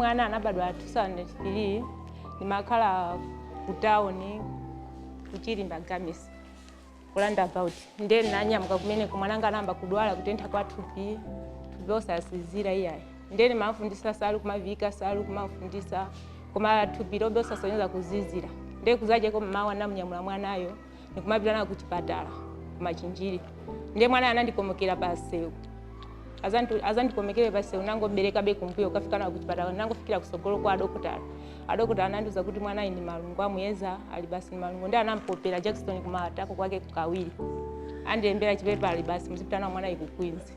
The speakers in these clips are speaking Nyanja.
mwana anabadwa 2003 ndimakhala ku town kuchilimba gamisi kulanda about ndeni nanyamuka kumene kumwananga anamba kudwala kutentha kwa thupi osasizira iyayi ndeni mafundisa salu kumavika salu kumafundisa koma thupi lobe osasonyeza kuzizira nde kuzajeko mmawa namunyamula mwanayo nikumapita nayo kuchipatala kumachinjiri nde mwana anandikomokera pasewu azandikomekere pasewu nangobereka be kumbuyo kafika nayo kuchipatala nangofikira kusogolo kwa adokotala anandiuza kuti mwana ini malungu amuyeza ali basi ni malungu nde anampopera Jackson kumatako kwake kukawiri andiyembera chipepa ali basi mzipita nayo mwana ikukwinzi.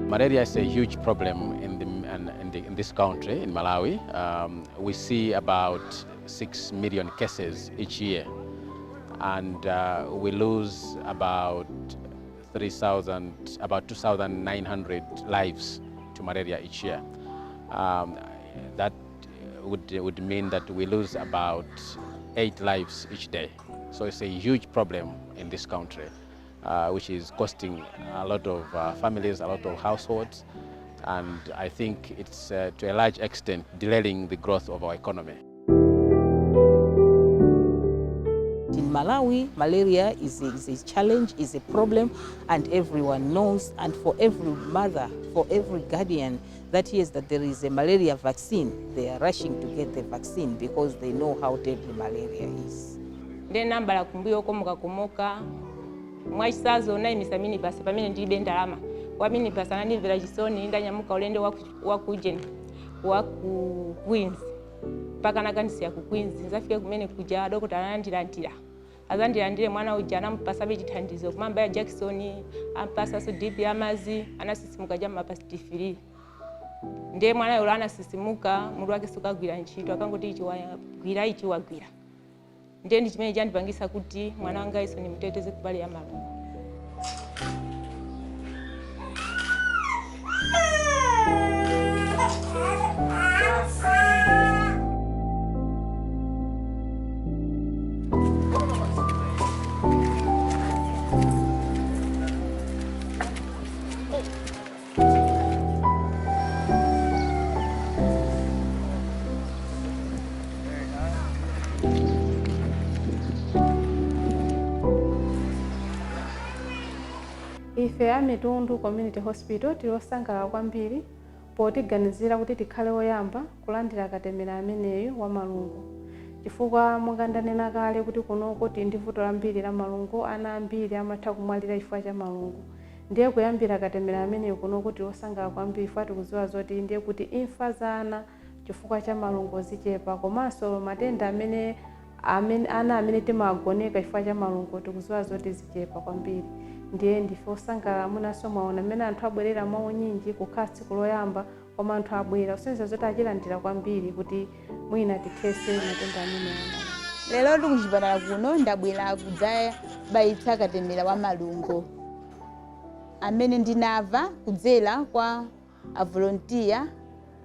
Malaria is a huge problem in this country, in Malawi. We see about 6 million cases each year, and we lose about 2,900 lives to malaria each year. That would mean that we lose about 8 lives each day. So it's a huge problem in this country, which is costing a lot of families, a lot of households, and I think it's to a large extent delaying the growth of our economy. In Malawi, malaria is a challenge, is a problem, and everyone knows, and for every mother, for every guardian that hears that there is a malaria vaccine, they are rushing to get the vaccine because they know how deadly malaria is. Nde nambala kumbuyo komoka mwachisazo na imisamini basi pamene ndilibe ndalama wamini basi anandimvera chisoni ndanyamuka ulendo wa kujeni wa ku Queens mpaka nakanisiya ku Queens nzafike kumene kuja adokotala anandilandira azandilandire mwana uja anampasa chithandizo kumamba ya Jackson ampasa so DP amazi anasisimuka jama pastifiri ndiye mwana yule anasisimuka mundu wake sukagwira ntchito akangoti ichi wagwira ndiye ndi chimene chandipangisa kuti mwana wanga iso nimuteteze kubali ya malungu. Ife amitundu community hospital tilosangalala kwambiri potiganizira kuti tikhale oyamba kulandira katemera ameneyu wa malungu chifukwa mukandanena kale kuti kunoko ndi vuto lambiri la malungu ana ambiri amatha kumwalira chifukwa cha malungu ndiye kuyambira katemera ameneyu kunoko tilosangalala kwambiri chifukwa tikudziwa zoti ndiye kuti imfa za ana chifukwa cha malungu zichepa komanso matenda amene timagoneka chifukwa cha malungu tikudziwa zoti zichepa kwambiri ndiye ndife osangalala munanso mwaona mmene anthu abwerera mwaunyinji kukhala tsiku loyamba koma anthu abwera kusonyeza zoti achilandira kwambiri kuti mwina tikhese matenda amene ana. Lero ndi kuchipatala kuno ndabwera kudzabayitsa katemera wa malungu amene ndinamva kudzera kwa volunteer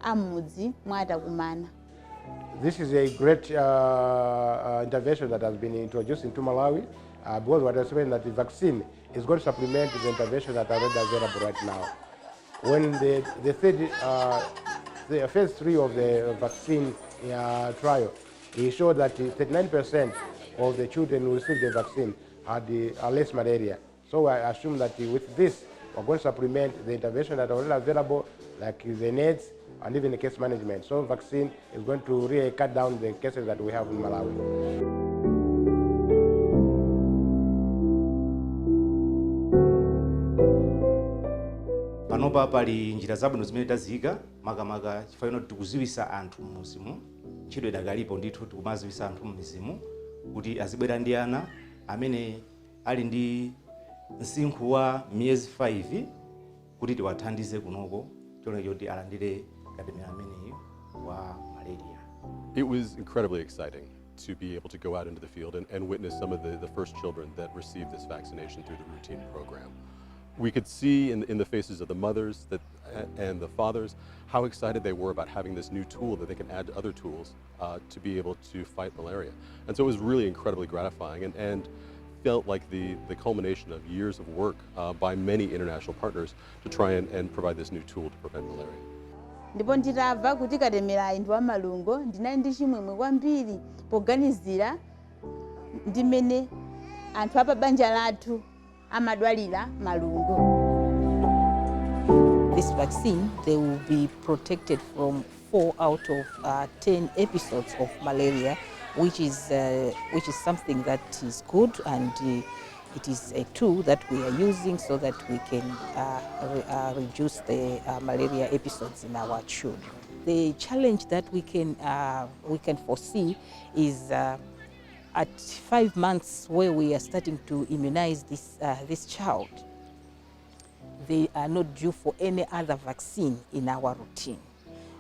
amudzi mwatakumana. This is a great intervention that has been introduced into Malawi because what I saying that the vaccine is going to supplement the intervention that are already available right now. When the phase 3 of the vaccine trial, it showed that 39% of the children who received the vaccine had less malaria. So I assume that with this, we're going to supplement the intervention that are already available, like the nets and even the case management. So vaccine is going to really cut down the cases that we have in Malawi. Panopa pali njira zabwino zimene tazika makamaka chifukwa tikuziwisa anthu mmuzimu ntchito idakalipo ndithu tikumaziwisa anthu mmuzimu kuti azibwera ndi ana amene ali ndi msinkhu wa miyezi 5 kuti tiwathandize kunoko choncho kuti alandire katemera ameneyo wa malaria. It was incredibly exciting to be able to go out into the field and witness some of the first children that received this vaccination through the routine program. We could see in the faces of the mothers and the fathers how excited they were about having this new tool that they can add to other tools to be able to fight malaria. And so it was really incredibly gratifying. And felt like the culmination of years of work by many international partners to try and provide this new tool to prevent malaria. Ndipo nditamva kuti katemera ndi wa malungo ndinali ndi chimwemwe kwambiri poganizira ndimene anthu apa banja lathu amadwalira malungo. This vaccine, they will be protected from 4 out of 10 episodes of malaria, which is something that is good, and it is a tool that we are using so that we can reduce the malaria episodes in our children. The challenge that we can foresee is at 5 months, where we are starting to immunize this child. They are not due for any other vaccine in our routine.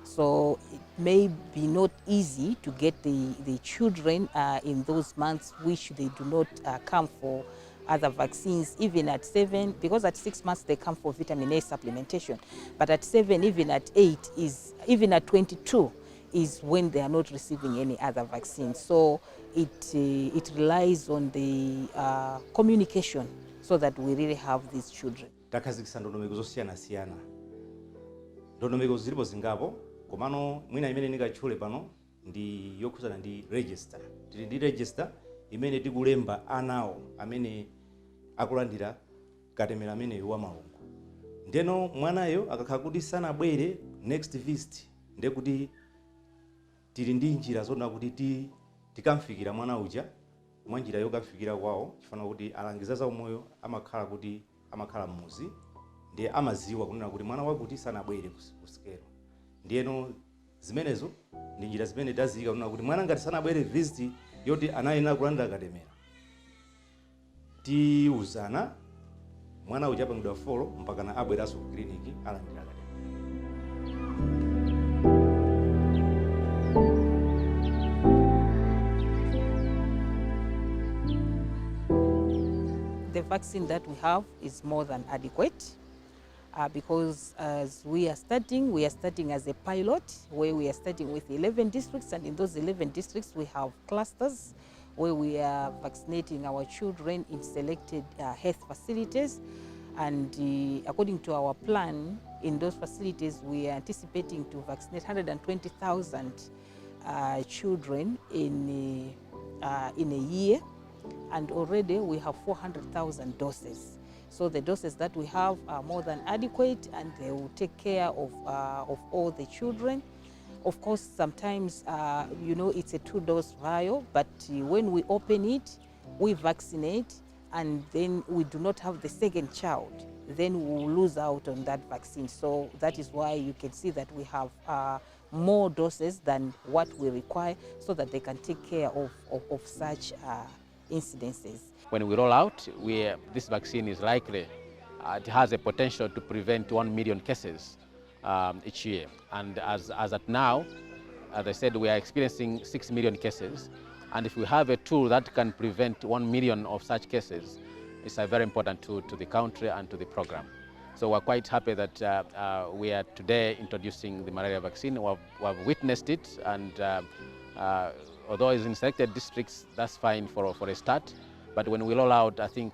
So it may be not easy to get the children in those months which they do not come for other vaccines, even at 7, because at 6 months they come for vitamin A supplementation. But at 7, even at 8, even at 22 is when they are not receiving any other vaccine. So it relies on the communication so that we really have these children. Takhazikitsa ndondomeko zosiyana-siyana. Ndondomeko zilipo zingapo, komano mwina imene ndingatchule pano ndi yokhuzana ndi register. Tili ndi register imene tikulemba anawo amene akulandira katemera ameneyo wa malungo. Ndeno mwanayo akakhala kuti sanabwere next visit, ndiye kuti tili ndi njira zona kuti tikamfikira mwana uja mwa njira yokamfikira kwawo, chifana kuti alangiza za umoyo amakhala mmuzi, ndiye amaziwa kunena kuti mwana wakuti sanabwere kusikero. Ndiyeno zimenezo ndi njira zimene taziyika kunena kuti mwana ngati sanabwere visit yoti anayenera kulandira katemera, tiuzana mwana uja apangidwa folo mpaka na abweranso ku kliniki alandira katemera. The vaccine that we have is more than adequate because as we are starting as a pilot where we are starting with 11 districts, and in those 11 districts we have clusters where we are vaccinating our children in selected health facilities. And according to our plan, in those facilities we are anticipating to vaccinate 120,000 children in a year. And already we have 400,000 doses. So the doses that we have are more than adequate, and they will take care of all the children. Of course, sometimes, it's a 2-dose vial, but when we open it, we vaccinate, and then we do not have the second child, then we will lose out on that vaccine. So that is why you can see that we have more doses than what we require, so that they can take care of such incidences. When we roll out, this vaccine is likely, it has a potential to prevent 1 million cases each year. And as at now, as I said, we are experiencing 6 million cases. And if we have a tool that can prevent 1 million of such cases, it's a very important tool to the country and to the program. So we're quite happy that we are today introducing the malaria vaccine. We have witnessed it, and although it's in selected districts, that's fine for a start. But when we roll out, I think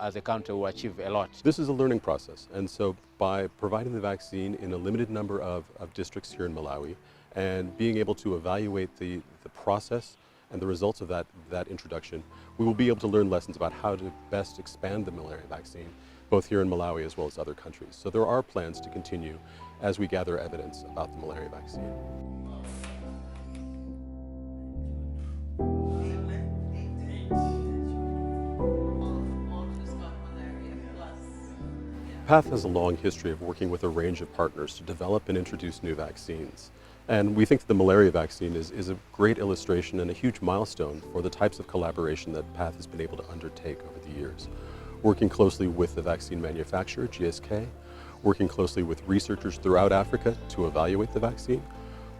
as a country we'll achieve a lot. This is a learning process, and so by providing the vaccine in a limited number of districts here in Malawi, and being able to evaluate the process and the results of that introduction, we will be able to learn lessons about how to best expand the malaria vaccine, both here in Malawi as well as other countries. So there are plans to continue as we gather evidence about the malaria vaccine. PATH has a long history of working with a range of partners to develop and introduce new vaccines. And we think that the malaria vaccine is a great illustration and a huge milestone for the types of collaboration that PATH has been able to undertake over the years. Working closely with the vaccine manufacturer, GSK, working closely with researchers throughout Africa to evaluate the vaccine,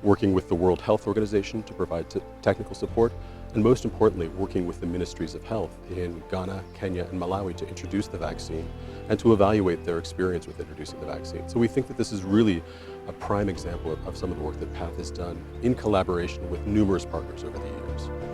working with the World Health Organization to provide technical support, and most importantly, working with the ministries of health in Ghana, Kenya, and Malawi to introduce the vaccine and to evaluate their experience with introducing the vaccine. So we think that this is really a prime example of some of the work that PATH has done in collaboration with numerous partners over the years.